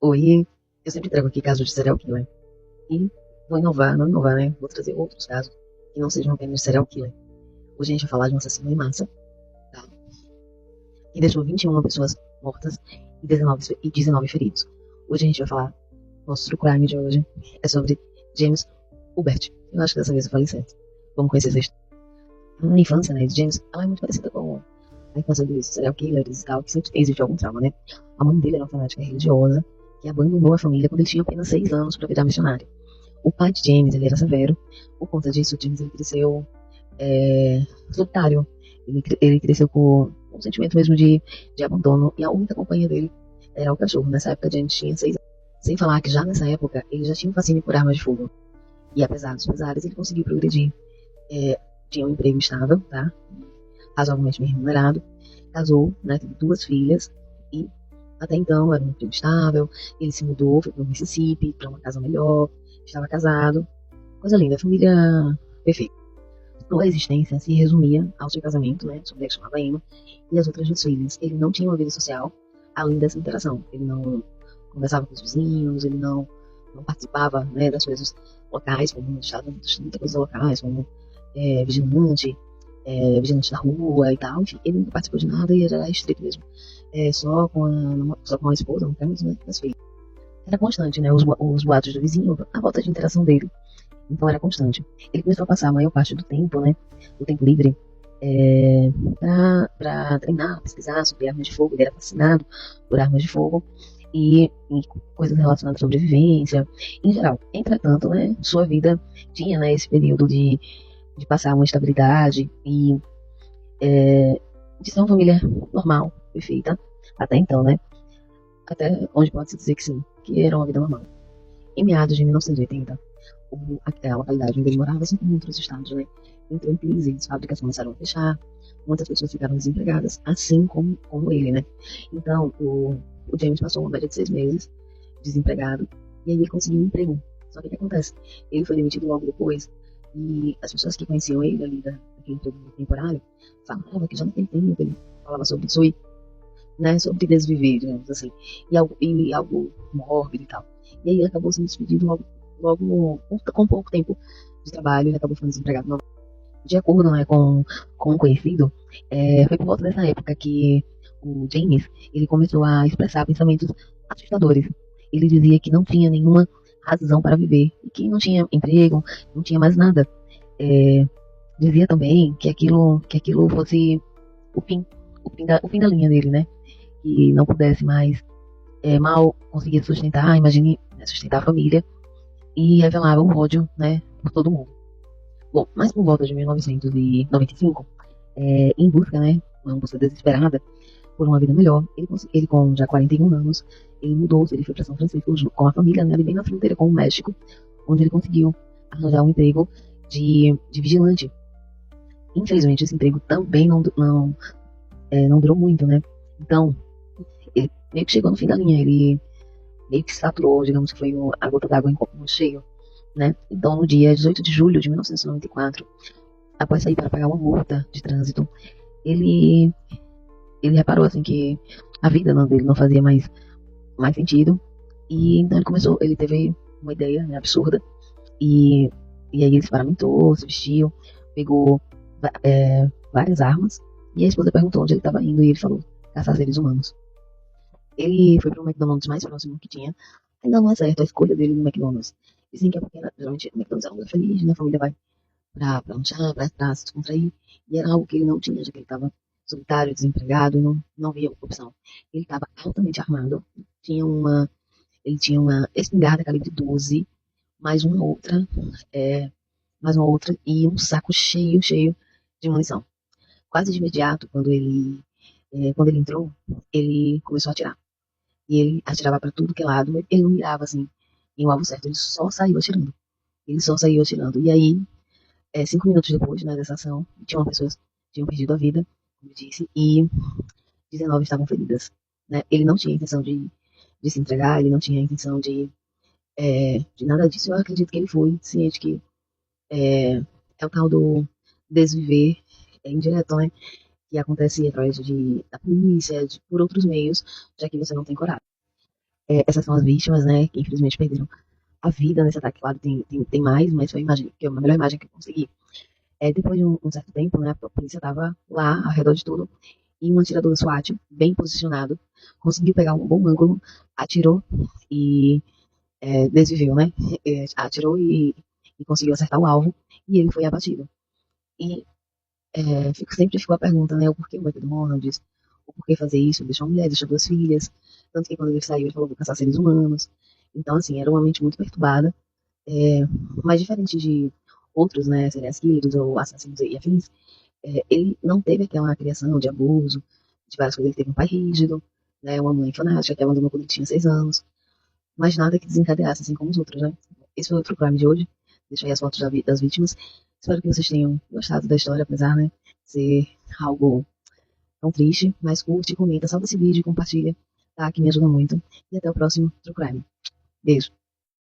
Oi, eu sempre trago aqui casos de serial killer. E vou inovar, não inovar, né? Vou trazer outros casos que não sejam apenas de serial killer. Hoje a gente vai falar de um assassino em massa, tá? Que deixou 21 pessoas mortas e 19 feridos. Hoje a gente vai falar, nosso true crime de hoje é sobre James Hubert. Eu acho que dessa vez eu falei certo. Vamos conhecer essa história. A infância, né, de James, ela é muito parecida com a infância dos serial killers e tal, que sempre existe algum trauma, né? A mãe dele era uma fanática religiosa que abandonou a família quando ele tinha apenas 6 anos para virar missionário. O pai de James, ele era severo. Por conta disso, James ele cresceu solitário. Ele cresceu com um sentimento mesmo de abandono. E a única companhia dele era o cachorro. Nessa época, James tinha 6 anos. Sem falar que já nessa época, ele já tinha um fascínio por armas de fogo. E apesar dos pesares, ele conseguiu progredir. Tinha um emprego estável, tá? Razoavelmente bem remunerado. Casou, né? Teve 2 filhas. E até então era um emprego estável. Ele se mudou, foi para o Mississippi, para uma casa melhor. Estava casado. Coisa linda, família perfeita. Sua existência se resumia ao seu casamento, né, sua mulher que chamava Emma, e as outras 2 filhas. Ele não tinha uma vida social além dessa interação. Ele não conversava com os vizinhos, ele não participava, né, das coisas locais, como muita coisa locais, como vigilante, vigilante da rua e tal. Enfim, ele não participou de nada e era estrito mesmo. Só com a esposa, no caso, né, das filhas. Era constante, né, os boatos do vizinho, a falta de interação dele. Então era constante. Ele começou a passar a maior parte do tempo, né, do tempo livre, é, para treinar, pesquisar sobre armas de fogo. Ele era fascinado por armas de fogo e coisas relacionadas à sobrevivência, em geral. Entretanto, né, sua vida tinha, né, esse período de passar uma estabilidade e de ser uma família normal, perfeita, até então, né, até onde pode-se dizer que sim, que era uma vida normal. Em meados de 1980, a localidade onde ele morava, assim como em outros estados, né, entrou em crise, as fábricas começaram a fechar, muitas pessoas ficaram desempregadas, assim como ele, né. Então, o James passou uma média de 6 meses desempregado, e aí ele conseguiu um emprego. Só que o que acontece? Ele foi demitido logo depois, e as pessoas que conheciam ele ali daquele emprego temporário falavam que já naquele tempo ele falava sobre isso, né, sobre desviver, digamos assim, e algo mórbido e tal. E aí ele acabou sendo despedido logo com pouco tempo de trabalho. Ele acabou ficando desempregado novamente. De acordo, né, com um conhecido, foi por volta dessa época que o James ele começou a expressar pensamentos assustadores. Ele dizia que não tinha nenhuma razão para viver e que não tinha emprego, não tinha mais nada. É, dizia também que aquilo fosse o fim, o fim da linha dele, né? Que não pudesse mais mal conseguir sustentar, imagine, né, sustentar a família, e revelava o ódio, né, por todo mundo. Bom, mas por volta de 1995, em busca, né, uma busca desesperada por uma vida melhor, ele com já 41 anos, ele mudou-se, ele foi para São Francisco com a família, né, ali bem na fronteira com o México, onde ele conseguiu arranjar um emprego de vigilante. Infelizmente, esse emprego também não durou muito, né? Então, ele meio que chegou no fim da linha, ele meio que saturou, digamos que foi a gota d'água em copo cheio, né? Então, no dia 18 de julho de 1994, após sair para pagar uma multa de trânsito, ele, ele reparou assim que a vida dele não fazia mais sentido, e então ele teve uma ideia, né, absurda, e, e aí ele se paramentou, se vestiu, pegou várias armas, e a esposa perguntou onde ele estava indo, e ele falou: caçar seres humanos. Ele foi para o McDonald's mais próximo que tinha. Ainda não é certo a escolha dele no McDonald's. Dizem que é porque geralmente o McDonald's é um lugar feliz, né? A família vai pra lanchar, pra se descontrair. E era algo que ele não tinha, já que ele estava solitário, desempregado, e não via opção. Ele estava altamente armado. Tinha uma, ele tinha uma espingarda calibre 12, mais uma outra, é, mais uma outra, e um saco cheio, cheio de munição. Quase de imediato, quando ele entrou, ele começou a atirar. E ele atirava pra tudo que é lado, mas ele não mirava assim em um alvo certo, ele só saiu atirando. Ele só saiu atirando. E aí, 5 minutos depois, né, dessa ação, tinham pessoas que tinham perdido a vida, como eu disse, e 19 estavam feridas. Né? Ele não tinha intenção de se entregar, ele não tinha intenção de nada disso. Eu acredito que ele foi ciente que é o tal do desviver indireto, né? Que acontece através da polícia, por outros meios, já que você não tem coragem. Essas são as vítimas, né, que infelizmente perderam a vida nesse ataque. Claro, tem mais, mas foi a imagem, que é a melhor imagem que eu consegui. Depois de um certo tempo, né, a polícia estava lá ao redor de tudo e um atirador da SWAT, bem posicionado, conseguiu pegar um bom ângulo, atirou e desviveu, né? Atirou e conseguiu acertar o alvo e ele foi abatido. E sempre ficou a pergunta, né? O porquê o McDonald's, o porquê fazer isso, deixou uma mulher, deixou duas filhas. Tanto que quando ele saiu, ele falou, vou caçar seres humanos. Então, assim, era uma mente muito perturbada, é, mas diferente de outros, né, serial killers ou assassinos e afins, ele não teve aquela criação de abuso, de várias coisas. Ele teve um pai rígido, né, uma mãe fanática que abandonou quando ele tinha 6 anos, mas nada que desencadeasse, assim como os outros, né? Esse foi outro crime de hoje. Deixo aí as fotos das vítimas. Espero que vocês tenham gostado da história, apesar, né, de ser algo tão triste. Mas curte, comenta, salva esse vídeo e compartilha, tá? Que me ajuda muito. E até o próximo True Crime. Beijo.